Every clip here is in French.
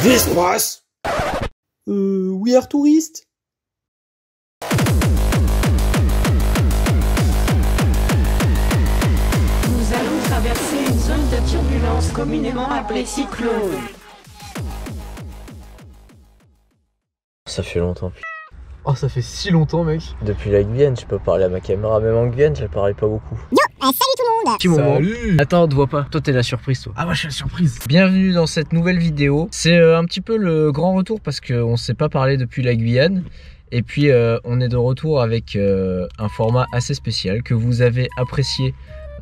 This was... we are tourists. Nous allons traverser une zone de turbulence communément appelée cyclone. Ça fait longtemps. Oh, ça fait si longtemps, mec. Depuis la Guyane, je peux parler à ma caméra. Même en Guyane, je parlais pas beaucoup. Salut tout le monde. Petit moment. Salut. Attends, on te voit pas. Toi, t'es la surprise, toi. Ah ouais, je suis la surprise. Bienvenue dans cette nouvelle vidéo. C'est un petit peu le grand retour parce qu'on s'est pas parlé depuis la Guyane. Et puis, on est de retour avec un format assez spécial que vous avez apprécié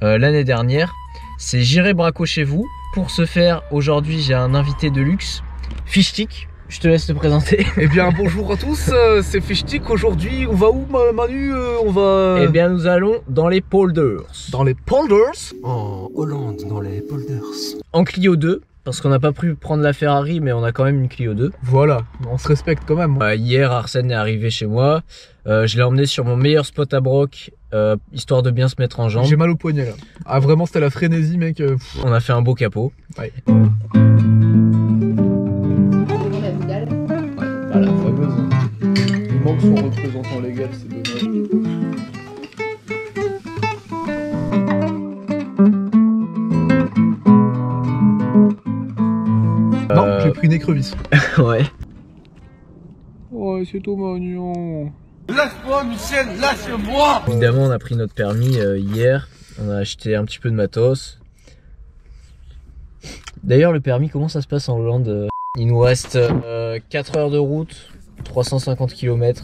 l'année dernière. C'est J'irai braco chez vous. Pour ce faire, aujourd'hui, j'ai un invité de luxe, Fishtik. Je te laisse te présenter. Eh bien, bonjour à tous, c'est Fishtik. Aujourd'hui, on va où, Manu? On va... Eh bien, nous allons dans les polders. Dans les polders? En Hollande, dans les polders. En Clio 2, parce qu'on n'a pas pu prendre la Ferrari, mais on a quand même une Clio 2. Voilà, on se respecte quand même. Hier, Arsène est arrivé chez moi. Je l'ai emmené sur mon meilleur spot à broc, histoire de bien se mettre en jambe. J'ai mal au poignet là. Ah, vraiment, c'était la frénésie, mec. On a fait un beau capot. Ouais. Voilà. La fameuse. Il manque son représentant légal, c'est dommage. Non, j'ai pris une écrevisse. Ouais. Ouais, c'est tout mignon. Lâche-moi, Michel, lâche-moi. Évidemment, on a pris notre permis hier. On a acheté un petit peu de matos. D'ailleurs, le permis, comment ça se passe en Hollande? Il nous reste 4 heures de route, 350 km.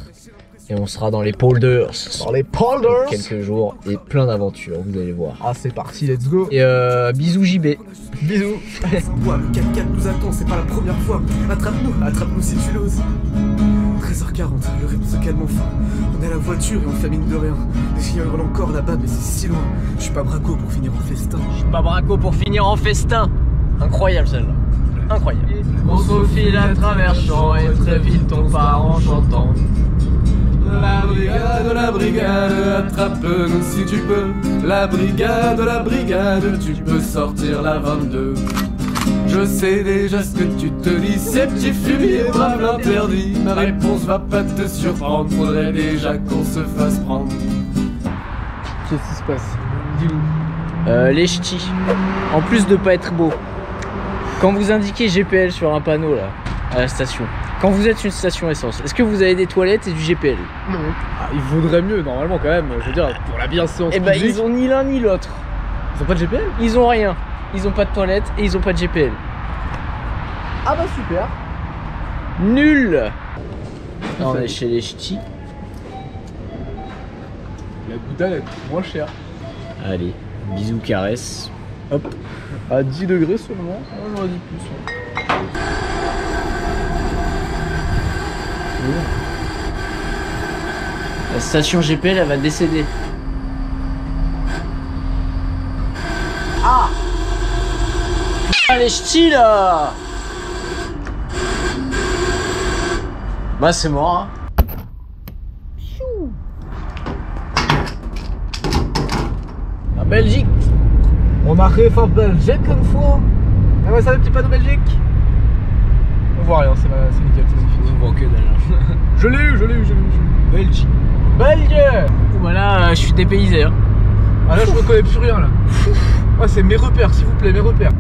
Et on sera dans les polders. Dans les polders. Quelques jours et plein d'aventures, vous allez voir. Ah, c'est parti, let's go. Et bisous JB. Bisous. Le 4x4 nous attend, c'est pas la première fois. Attrape-nous si tu l'oses. 13h40, le rythme se calme enfin. On est à la voiture et on fait mine de rien. Les chiens hurlent encore là-bas, mais c'est si loin. Je suis pas braco pour finir en festin. Pas braco pour finir en festin. Incroyable celle-là. Incroyable. On se file à travers champs et très vite on part en chantant. La brigade, attrape-nous si tu peux. La brigade, tu peux sortir la 22. Je sais déjà ce que tu te dis, ces petits fumiers braves l'interdit. Ma réponse va pas te surprendre, faudrait déjà qu'on se fasse prendre. Qu'est-ce qui se passe? Dis-nous. Les ch'tis, en plus de pas être beau, quand vous indiquez GPL sur un panneau là, à la station, quand vous êtes une station essence, est-ce que vous avez des toilettes et du GPL? Non. Ah, il vaudrait mieux normalement quand même, je veux dire, pour la bienséance Eh ben publique. ils ont ni l'un ni l'autre. Ils ont pas de GPL? Ils ont rien. Ils ont pas de toilettes et ils ont pas de GPL. Ah bah super. Nul. Là, on est chez les ch'tis. La Gouda elle est moins chère. Allez, bisous caresses. Hop. À 10 degrés seulement. Oh, j'aurais dit plus. La station GPL elle va décéder. Ah, les ch'tis là. Bah c'est mort hein. La Belgique. On arrive en Belgique une fois. Ah ouais, ça le petit panneau Belgique. On voit rien, c'est nickel, c'est magnifique. On voit que dalle. Je l'ai eu. Belgique. Belgique. Voilà, je suis dépaysé hein. Ah là je reconnais plus rien là. Ouais, c'est mes repères, s'il vous plaît, mes repères.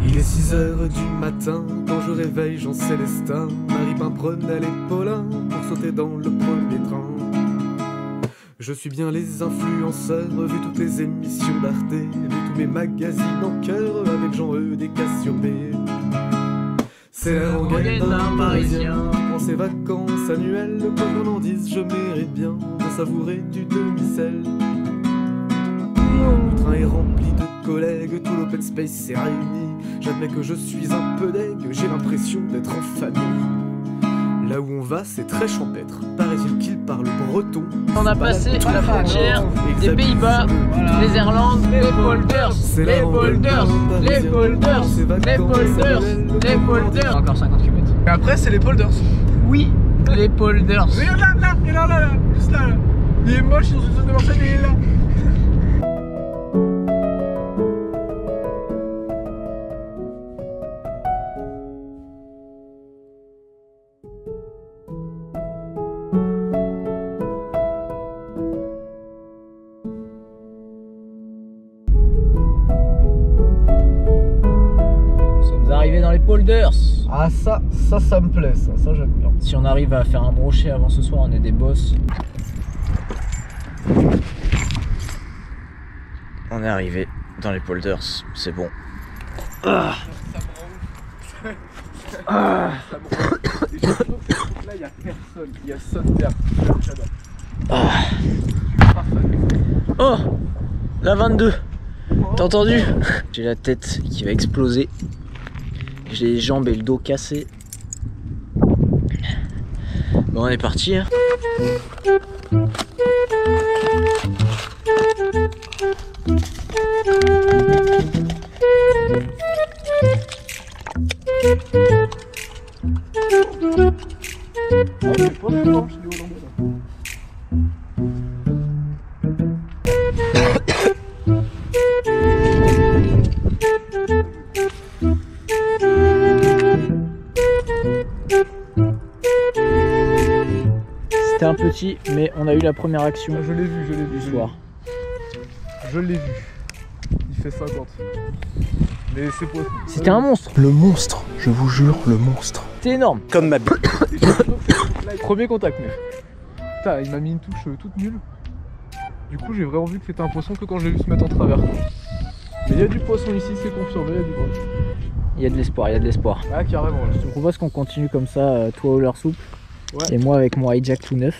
Il est 6h du matin, quand je réveille Jean Célestin. Marie Pimprenel et Paulin pour sauter dans le premier train. Je suis bien les influenceurs, vu toutes les émissions d'Arte, vu tous mes magazines en cœur avec Jean-E des Cassiopée. C'est la rengaine d'un Parisien qui prend ses vacances annuelles. Quoi qu'on en dise, je mérite bien de savourer du demi-sel. Le train est rempli de collègues, tout l'open space s'est réuni. J'admets que je suis un peu deg, j'ai l'impression d'être en famille. Là où on va, c'est très champêtre. Paraît-il qu'ils parlent breton. On a passé la frontière des Pays-Bas, les Irlandes, les polders, les polders, les polders, les polders, les polders. Encore 50 km. Et après, c'est les polders. Oui, les polders. Il est là, juste là. Il est moche, il est dans une zone de Marseille, mais il est là. polders. Ah ça me plaît, ça j'aime bien. Si on arrive à faire un brochet avant ce soir, on est des boss. On est arrivé dans les polders, c'est bon. Ah. Ah. Ça me rend... Et surtout que là, il n'y a personne, il y a Sonter. J'adore. Ah. Oh, la 22. T'as entendu? J'ai la tête qui va exploser. J'ai les jambes et le dos cassés. Bon, on est parti. Hein. C'était un petit, mais on a eu la première action. Je l'ai vu du soir. Je l'ai vu. Il fait 50. Mais c'est pas. C'était un monstre. Le monstre, je vous jure, le monstre. C'était énorme. Comme ma bite. Premier contact, mec. Putain, il m'a mis une touche toute nulle. Du coup, j'ai vraiment vu que c'était un poisson que quand je l'ai vu se mettre en travers. Mais il y a du poisson ici, c'est confirmé, il y a du poisson. Il y a de l'espoir, il y a de l'espoir. Ah, carrément. Là. Je te propose qu'on continue comme ça, toi au leurre souple. Ouais. Et moi avec mon hijack tout neuf.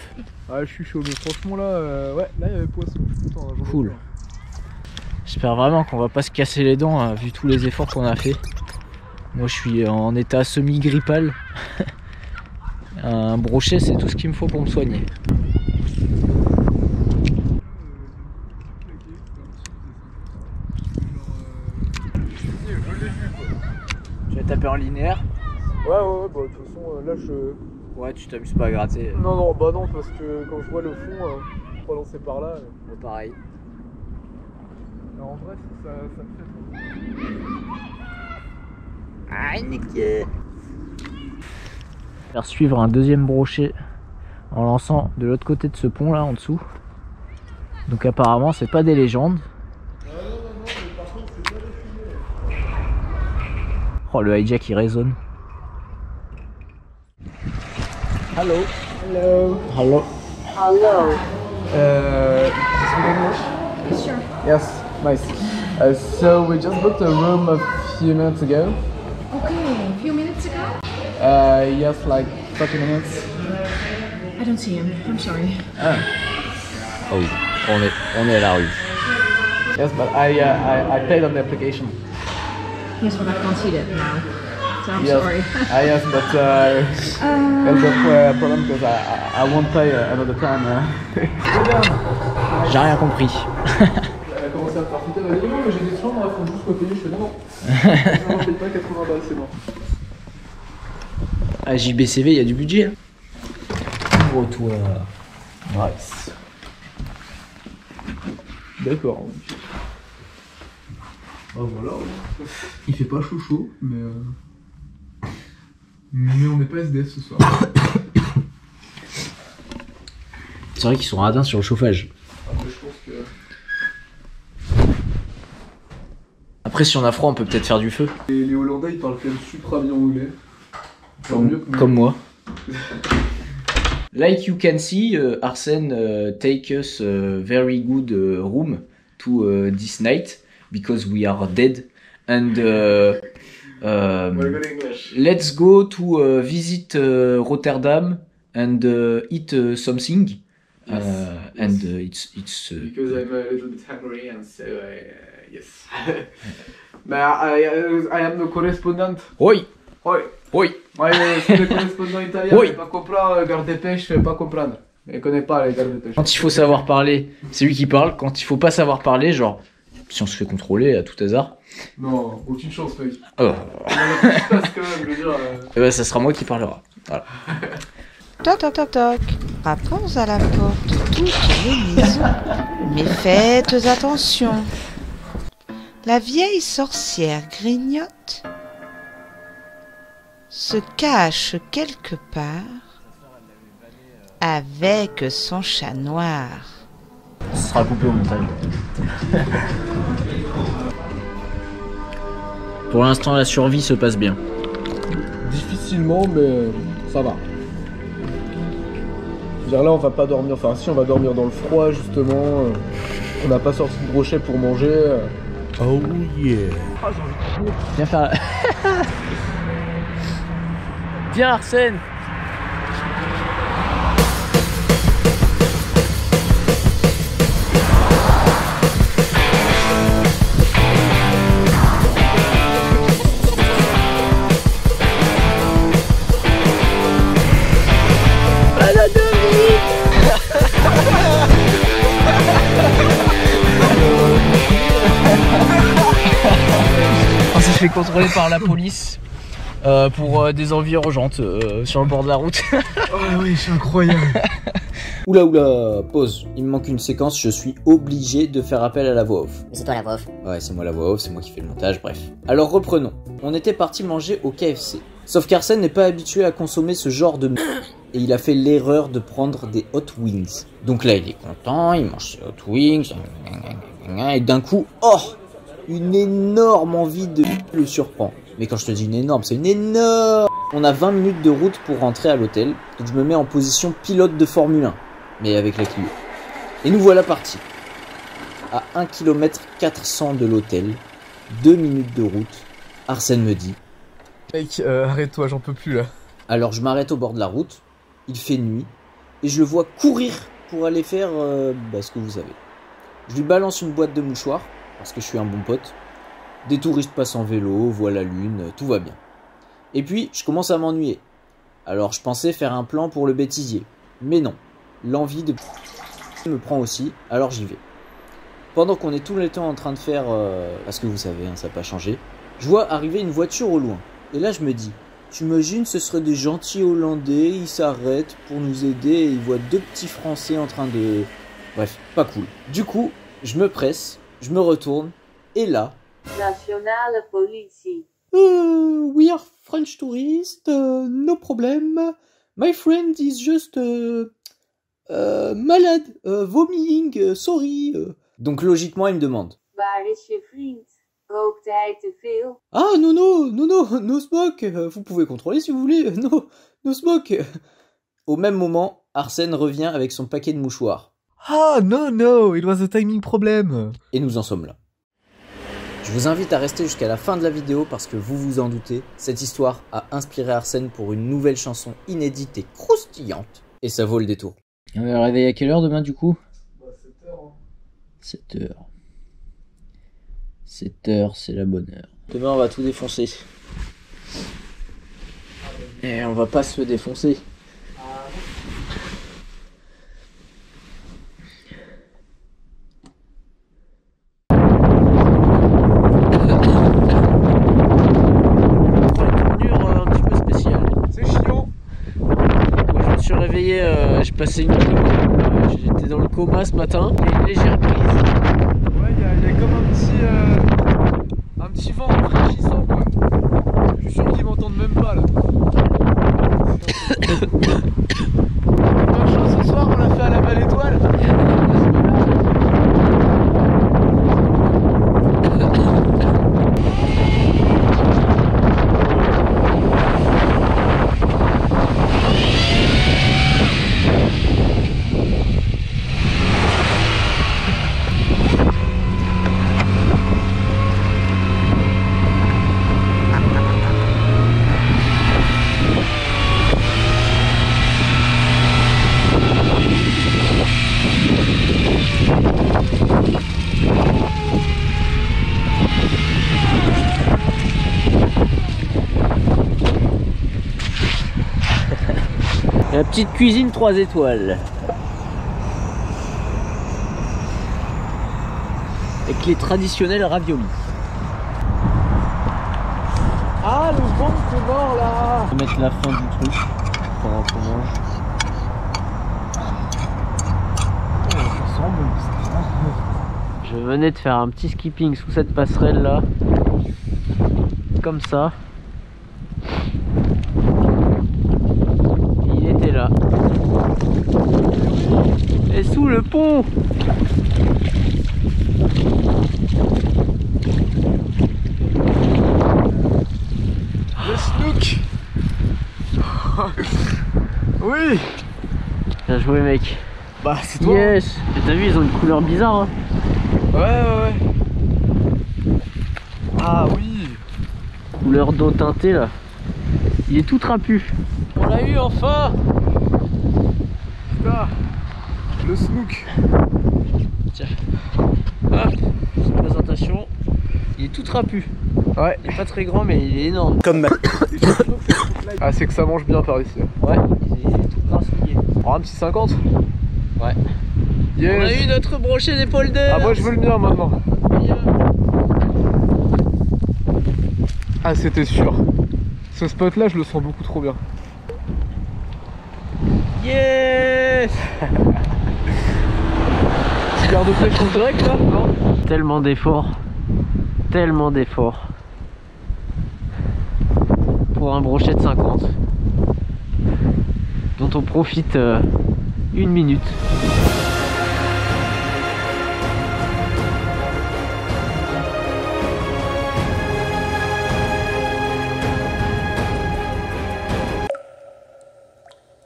Ah, je suis chaud, mais franchement là, ouais, là il y avait poisson. Je suis content, hein, cool. J'espère vraiment qu'on va pas se casser les dents hein, vu tous les efforts qu'on a fait. Moi je suis en état semi-grippal. Un brochet c'est tout ce qu'il me faut pour me soigner. Tu vas taper en linéaire? Ouais, bah de toute façon là je... Ouais, tu t'amuses pas à gratter. Non, bah non, parce que quand je vois le fond, pour lancer par là... Bon, pareil. Alors, en vrai, ça me fait... Ah, niqué. Faire suivre un deuxième brochet en lançant de l'autre côté de ce pont là en dessous. Donc apparemment c'est pas des légendes. Oh le hijack il résonne. Hello. Hello. Hello. Hello. Speak English? Sure. Yes, nice. So we just booked a room a few minutes ago. Okay, a few minutes ago? Yes, like 30 minutes. I don't see him. I'm sorry. Ah. Oh oui, on est à la rue. Yes, but I paid on the application. Yes, but I can't see that now. So I'm Yes. sorry. Yes, but there's a problem because I won't pay another time. J'ai rien compris. Elle a commencé à me faire foutre, elle m'a dit non mais j'ai des chambres, il faut juste me payer, je fais non. Je ne paye pas 80 balles, c'est bon. À JBCV il y a du budget. Oh toi. Nice. D'accord. Oh voilà. Il fait pas chaud, mais on n'est pas SDF ce soir. C'est vrai qu'ils sont radins sur le chauffage. Après je pense que... Après si on a froid on peut peut-être faire du feu. Et les Hollandais ils parlent quand même super bien anglais. Genre mieux que Comme moi. Like you can see, Arsène take us a very good room to this night because we are dead and Very good English. let's go to visit Rotterdam and eat something. Yes, And yes. it's Because I'm a little bit hungry and so yes. But I am the correspondent. oui Oui. oui. Moi je suis le correspondant italien, Oui. mais pas comprendre, garde des pêches, je fais pas comprendre. Je connais pas les gardes des pêches. Quand il faut savoir parler, c'est lui qui parle. Quand il faut pas savoir parler, genre si on se fait contrôler à tout hasard, Non, aucune chance mec. oh, On a la petite passe quand même, je veux dire. eh ben, ça sera moi qui parlera. Voilà. Toc toc toc toc. Frappons à la porte de toutes les maisons. Mais faites attention. La vieille sorcière grignote se cache quelque part avec son chat noir. Ça sera coupé au montage. Pour l'instant, la survie se passe bien. facilement, mais ça va. Là on va pas dormir, enfin si on va dormir dans le froid justement. On n'a pas sorti de brochet pour manger. Oh yeah. Ah, j'ai envie de courir. Viens faire la... Viens Arsène. On s'est fait contrôler par la police pour des envies urgentes sur le bord de la route. Oh oui, c'est incroyable. Oula, pause. Il me manque une séquence, je suis obligé de faire appel à la voix off. C'est toi la voix off. Ouais, c'est moi la voix off, c'est moi qui fais le montage, bref. Alors reprenons. On était parti manger au KFC. Sauf qu'Arsène n'est pas habitué à consommer ce genre de et il a fait l'erreur de prendre des hot wings. Donc là, il est content, il mange ses hot wings, et d'un coup, oh, une énorme envie de le surprend. Mais quand je te dis une énorme, c'est une énorme. On a 20 minutes de route pour rentrer à l'hôtel, donc je me mets en position pilote de Formule 1, mais avec la Clio. Et nous voilà partis. À 1 km 400 de l'hôtel, 2 minutes de route, Arsène me dit: Mec, arrête-toi, j'en peux plus là. Alors je m'arrête au bord de la route, il fait nuit, et je le vois courir pour aller faire ce que vous savez. Je lui balance une boîte de mouchoirs, parce que je suis un bon pote. Des touristes passent en vélo, voient la lune, tout va bien. Et puis, je commence à m'ennuyer. Alors je pensais faire un plan pour le bêtisier. Mais non, l'envie de me prend aussi, alors j'y vais. Pendant qu'on est tout le temps en train de faire, parce que vous savez, hein, ça n'a pas changé, je vois arriver une voiture au loin. Et là je me dis, t'imagines, ce serait des gentils Hollandais, ils s'arrêtent pour nous aider et ils voient deux petits Français en train de... Bref, pas cool. Du coup, je me presse, je me retourne, et là... Nationale politie. We are French tourists, no problem. My friend is just malade, vomiting, sorry. Donc logiquement, il me demande. Waar is je vriend? Rookt hij te veel? Ah no smoke. Vous pouvez contrôler si vous voulez. No smoke. Au même moment, Arsène revient avec son paquet de mouchoirs. Ah no, it was a timing problem. Et nous en sommes là. Je vous invite à rester jusqu'à la fin de la vidéo parce que vous vous en doutez, cette histoire a inspiré Arsène pour une nouvelle chanson inédite et croustillante. Et ça vaut le détour. On va réveiller à quelle heure demain du coup? 7 heures. 7 heures, c'est la bonne heure. Demain on va tout défoncer. Et on va pas se défoncer. J'ai passé une nuit, j'étais dans le coma ce matin, il y a une légère brise. Ouais, il y a comme un petit vent rafraîchissant quoi. Je suis sûr qu'ils m'entendent même pas là. Pas chaud ce soir, on l'a fait à la Belle Étoile. La petite cuisine 3 étoiles. Avec les traditionnels raviolis. Ah, le vent c'est mort là. On va mettre la fin du truc pendant qu'on mange. Ça sent bon. Je venais de faire un petit skipping sous cette passerelle là. Comme ça. Il était là. Et sous le pont. Le snook. Oui. Bien joué mec. Bah c'est toi. Yes. Et t'as vu, ils ont une couleur bizarre hein. Ouais. Ah oui. Couleur d'eau teintée là. Il est tout trapu. On l'a eu enfin. Putain. Le snook. Tiens. Hop. Petite présentation. Il est tout trapu. Ouais. Il est pas très grand mais il est énorme. Comme Ah c'est que ça mange bien par ici. Ouais, il est tout grassouillé. Oh, un petit 50. Ouais. Yes. On a eu notre brochet des polders. Ah moi je veux le mien maintenant. Ah c'était sûr. Ce spot là je le sens beaucoup trop bien. Yes. Petit garde de pêche en direct là, non? Tellement d'efforts. Tellement d'efforts. Pour un brochet de 50. Dont on profite 1 minute.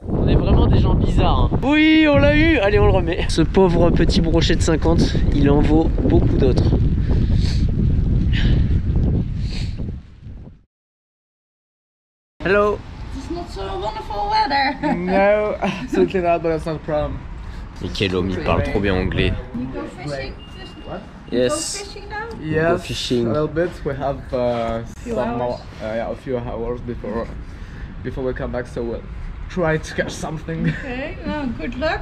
On est vraiment des gens bizarres. Hein. Oui, on l'a eu. Allez, on le remet. Ce pauvre petit brochet de 50, il en vaut beaucoup d'autres. Hello. It's not so wonderful weather. No, absolutely not, but that's not a problem. Et quel homme, il parle trop bien anglais. You go fishing? Yes. Go fishing now? Yes, Go fishing. a little bit. We have some hours. more, a few hours before we come back, so we'll try to catch something. Okay, well, good luck.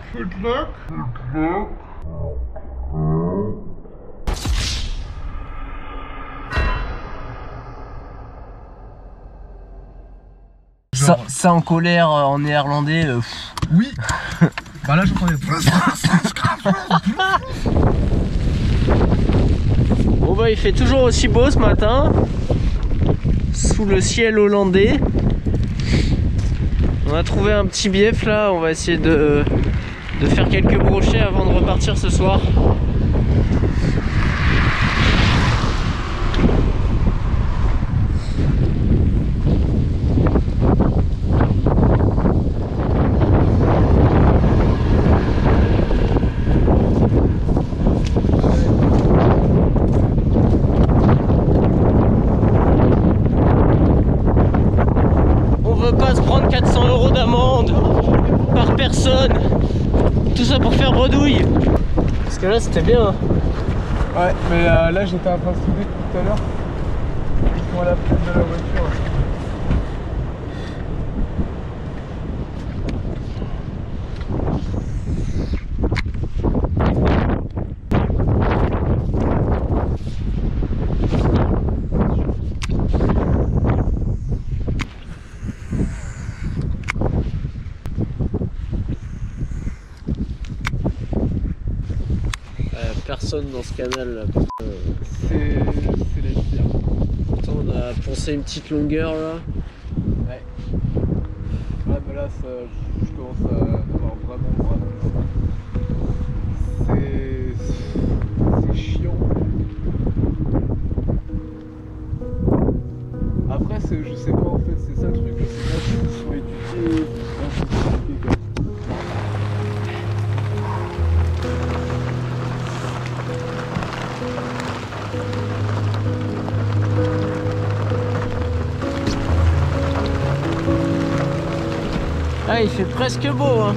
Ça en colère en néerlandais. Oui. Bah là j'entendais. Bon bah il fait toujours aussi beau ce matin. Sous le ciel hollandais. On a trouvé un petit bief là. On va essayer de faire quelques brochets avant de repartir ce soir. Pas se prendre 400 € d'amende par personne, tout ça pour faire bredouille, parce que là c'était bien. Ouais, mais là j'étais en train de souder tout à l'heure pour la plaine de la voiture. Personne dans ce canal là. C'est les pires. Pourtant, on a pensé une petite longueur là. Ouais. Ouais mais là ça, je commence à avoir vraiment c'est chiant. Après je sais pas en fait, c'est ça le truc, je sais pas s'ils sont éduqués. Ah, il fait presque beau hein.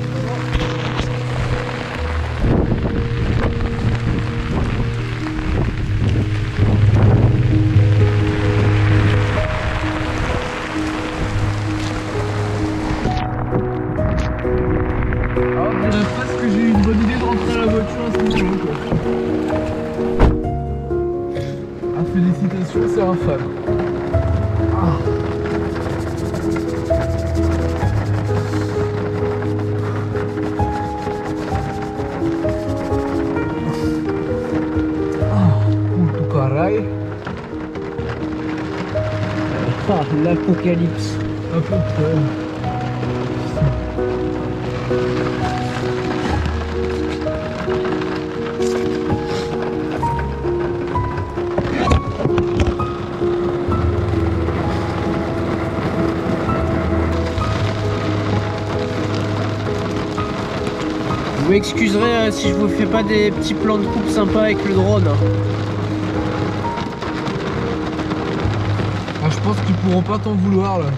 Presque j'ai eu une bonne idée de rentrer à la voiture à ce moment quoi. Ah félicitations, c'est un fan. Ah. Ah, l'apocalypse. À peu près. Vous m'excuserez si je vous fais pas des petits plans de coupe sympas avec le drone. Ah, je pense qu'ils pourront pas t'en vouloir là.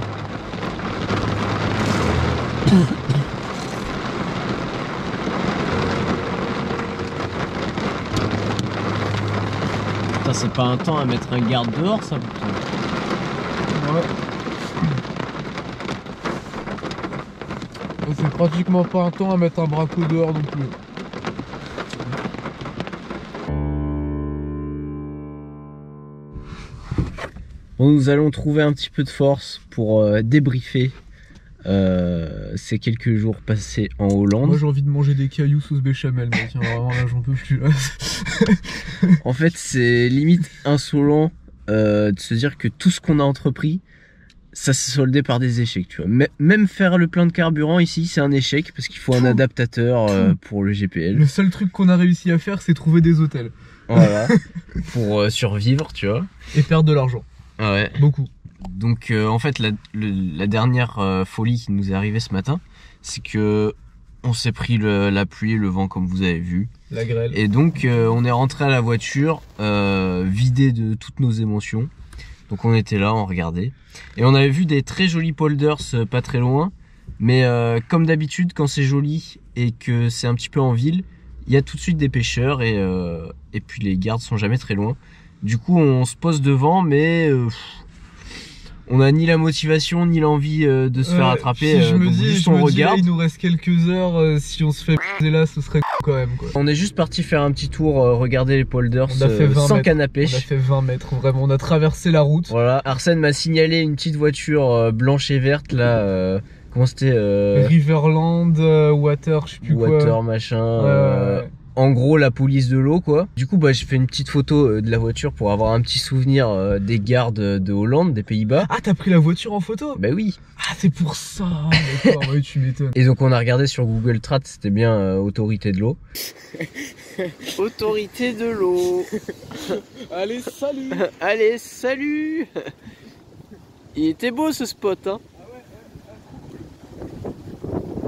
Putain, c'est pas un temps à mettre un garde dehors ça pourtant. Ouais. Et c'est pratiquement pas un temps à mettre un braco dehors non plus. Bon, nous allons trouver un petit peu de force pour débriefer ces quelques jours passés en Hollande. Moi j'ai envie de manger des cailloux sauce béchamel, mec. Vraiment là j'en peux plus là. En fait c'est limite insolent de se dire que tout ce qu'on a entrepris, ça s'est soldé par des échecs, tu vois. Même faire le plein de carburant ici, c'est un échec parce qu'il faut un adaptateur pour le GPL. Le seul truc qu'on a réussi à faire, c'est trouver des hôtels. Voilà, pour survivre, tu vois. Et perdre de l'argent. Ouais. Beaucoup. Donc en fait la dernière folie qui nous est arrivée ce matin, c'est que on s'est pris la pluie et le vent comme vous avez vu. La grêle. Et donc on est rentré à la voiture vidé de toutes nos émotions. Donc on était là, on regardait. Et on avait vu des très jolis polders pas très loin. Mais comme d'habitude, quand c'est joli et que c'est un petit peu en ville, il y a tout de suite des pêcheurs et puis les gardes sont jamais très loin. Du coup on se pose devant mais on a ni la motivation ni l'envie de se faire attraper. Je me donc dis, juste on regarde. Il nous reste quelques heures, si on se fait là ce serait quand même quoi. On est juste parti faire un petit tour, regarder les polders On a fait 20 sans mètres. canne à pêche. On a fait 20 mètres, vraiment, on a traversé la route. Voilà, Arsène m'a signalé une petite voiture blanche et verte là, comment c'était Riverland, Water, je sais plus Water quoi. machin. En gros la police de l'eau quoi. Du coup bah j'ai fait une petite photo de la voiture pour avoir un petit souvenir des gardes de Hollande, des Pays-Bas. Ah t'as pris la voiture en photo? Bah oui. Ah c'est pour ça, d'accord, oui tu m'étonnes. Et donc on a regardé sur Google Trad, c'était bien autorité de l'eau. Autorité de l'eau. Allez salut. Allez salut. Il était beau ce spot hein.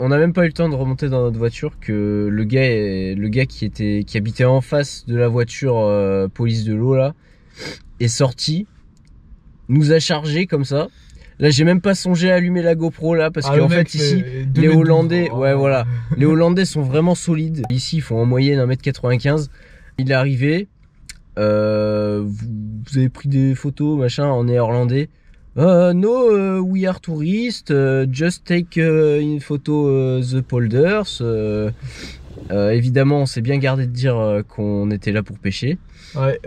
On n'a même pas eu le temps de remonter dans notre voiture que le gars qui habitait en face de la voiture police de l'eau là est sorti, nous a chargé comme ça. Là j'ai même pas songé à allumer la GoPro là parce qu'en fait ici les Hollandais, ouais voilà, les Hollandais sont vraiment solides. Ici ils font en moyenne 1m95. Il est arrivé, vous avez pris des photos machin en néerlandais. No, we are tourists, just take une photo the polders. Évidemment, on s'est bien gardé de dire qu'on était là pour pêcher. Ouais.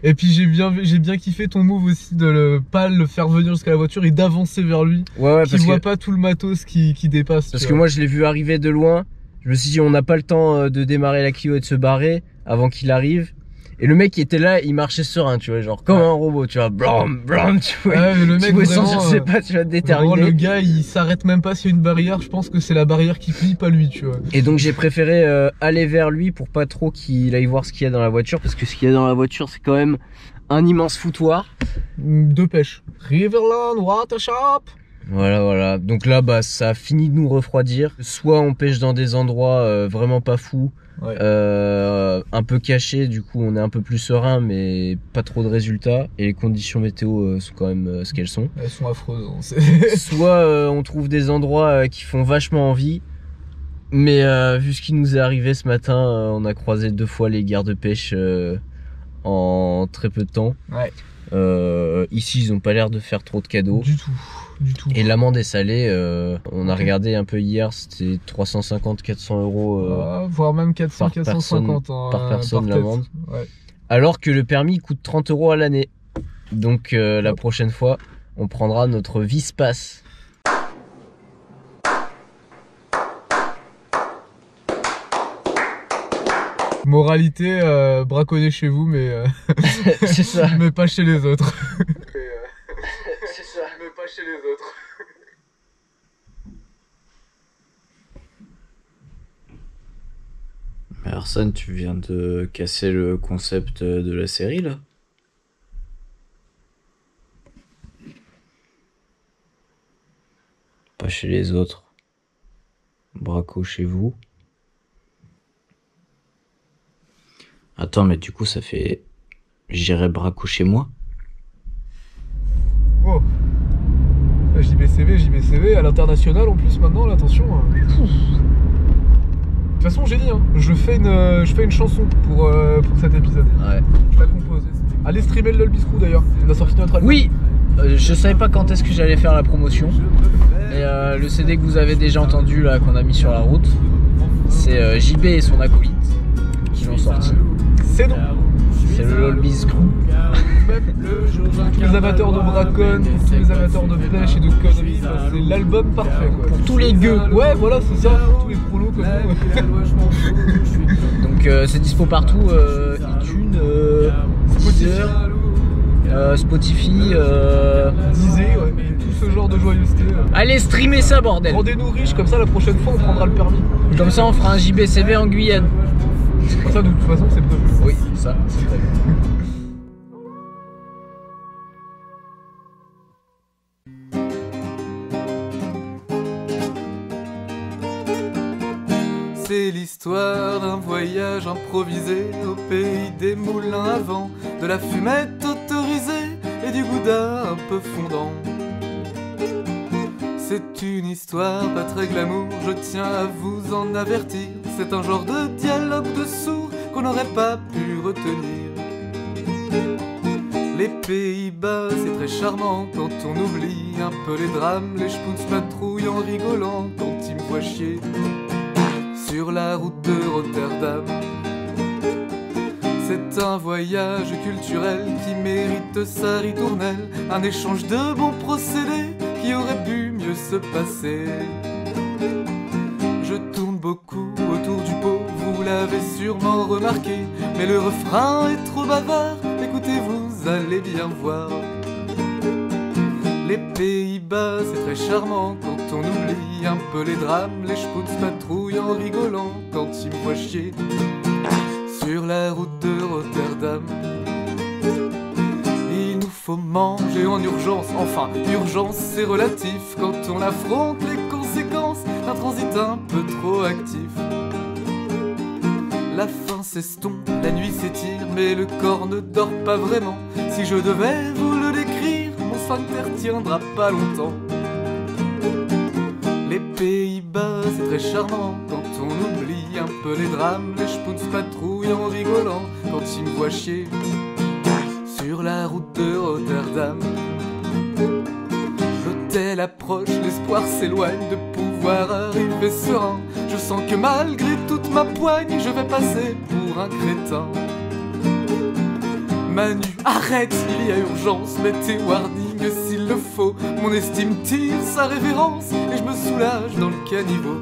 Et puis j'ai bien kiffé ton move aussi de pas le faire venir jusqu'à la voiture et d'avancer vers lui. Ouais, qu'il voit pas tout le matos qui dépasse. Parce que moi, je l'ai vu arriver de loin. Je me suis dit, on n'a pas le temps de démarrer la Clio et de se barrer avant qu'il arrive. Et le mec qui était là, il marchait serein, tu vois, genre comme un robot, tu vois, blam, tu vois. Ouais, mais le mec vraiment, sentir ses pattes, tu vois, déterminé. Le gars, il s'arrête même pas s'il y a une barrière. Je pense que c'est la barrière qui plie, pas lui, tu vois. Et donc j'ai préféré aller vers lui pour pas trop qu'il aille voir ce qu'il y a dans la voiture, parce que ce qu'il y a dans la voiture, c'est quand même un immense foutoir de pêche. Riverland Water Shop. Voilà. Donc là, bah, ça a fini de nous refroidir. Soit on pêche dans des endroits vraiment pas fous. Ouais. Un peu caché, du coup on est un peu plus serein mais pas trop de résultats et les conditions météo sont quand même ce qu'elles sont. Elles sont affreuses hein. Soit on trouve des endroits qui font vachement envie mais vu ce qui nous est arrivé ce matin, on a croisé 2 fois les gardes de pêche en très peu de temps. Ouais. Ici ils ont pas l'air de faire trop de cadeaux. Du tout. Et l'amende est salée, on a regardé un peu hier, c'était 350-400 euros voire même 400-450 par personne l'amende. Ouais. Alors que le permis coûte 30 euros à l'année. Donc la prochaine fois, on prendra notre Vispass. Moralité, braconnez chez vous mais c'est ça. Mais pas chez les autres. C'est ça. Mais pas chez les autres. Arsène, tu viens de casser le concept de la série là. Pas chez les autres. Braco chez vous. Attends, mais du coup, ça fait... J'irai Braco chez moi. Oh. JBCV, à l'international en plus maintenant, là, attention. De toute façon, j'ai dit, hein, je fais une chanson pour cet épisode. Ouais. Je la compose. Allez streamer le LOL Biscrew d'ailleurs, on a sorti notre album. Oui, je savais pas quand est-ce que j'allais faire la promotion. Et le CD que vous avez déjà entendu, là, qu'on a mis sur la route, c'est JB et son acolyte qui l'ont sorti. C'est non. C'est le LOL Biscrew. Tous les amateurs de bracon, tous les amateurs de pêche et de conneries, c'est l'album parfait quoi. Pour tous les gueux. Ouais voilà c'est ça, pour tous les prolos comme nous. Donc c'est dispo partout, iTunes, Deezer, Spotify, Deezer, ouais, tout ce genre de joyeuseté. Allez streamer ça bordel. Rendez-nous riches, comme ça la prochaine fois on prendra le permis. Comme ça on fera un JBCV en Guyane. Ça de toute façon c'est prévu. Oui, ça c'est prévu. C'est l'histoire d'un voyage improvisé au pays des moulins à vent, de la fumette autorisée et du gouda un peu fondant. C'est une histoire pas très glamour, je tiens à vous en avertir. C'est un genre de dialogue de sourds qu'on n'aurait pas pu retenir. Les Pays-Bas, c'est très charmant quand on oublie un peu les drames. Les schpoons patrouillent en rigolant quand ils me voient chier sur la route de Rotterdam. C'est un voyage culturel qui mérite sa ritournelle, un échange de bons procédés qui aurait pu mieux se passer. Je tourne beaucoup autour du pot, vous l'avez sûrement remarqué, mais le refrain est trop bavard, écoutez, vous allez bien voir. Les Pays-Bas, c'est très charmant quand on oublie un peu les drames. Les schpoons patrouillent en rigolant quand ils me voient chier sur la route de Rotterdam. Il nous faut manger en urgence, enfin, urgence c'est relatif quand on affronte les conséquences d'un transit un peu trop actif. La faim s'estompe, la nuit s'étire, mais le corps ne dort pas vraiment. Si je devais vous le décrire, mon sphincter tiendra pas longtemps. Les Pays-Bas, c'est très charmant quand on oublie un peu les drames. Les schpoons patrouillent en rigolant quand ils me voient chier sur la route de Rotterdam. L'hôtel approche, l'espoir s'éloigne de pouvoir arriver serein. Je sens que malgré toute ma poigne, je vais passer pour un crétin. Manu, arrête, il y a urgence, mets tes warnings s'il le faut. Mon estime tire sa révérence et je me soulage dans le caniveau.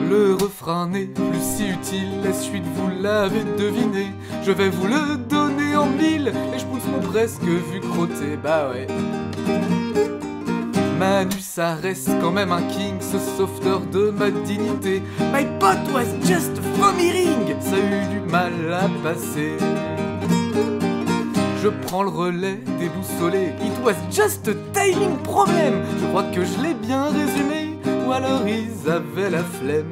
Le refrain n'est plus si utile, la suite vous l'avez deviné. Je vais vous le donner en mille, et je pousse mon presque vu crotter, bah ouais. Manu, ça reste quand même un king, ce sauveteur de ma dignité. My pot was just a foamy ring, ça a eu du mal à passer. Je prends le relais déboussolé, it was just a timing problem. Je crois que je l'ai bien résumé, ou alors ils avaient la flemme.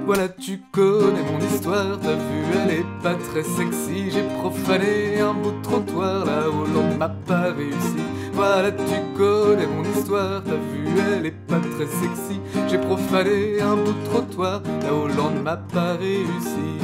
Voilà, tu connais mon histoire, t'as vu, elle est pas très sexy. J'ai profané un bout de trottoir, la Hollande m'a pas réussi. Voilà, tu connais mon histoire, t'as vu, elle est pas très sexy. J'ai profané un bout de trottoir, la Hollande m'a pas réussi.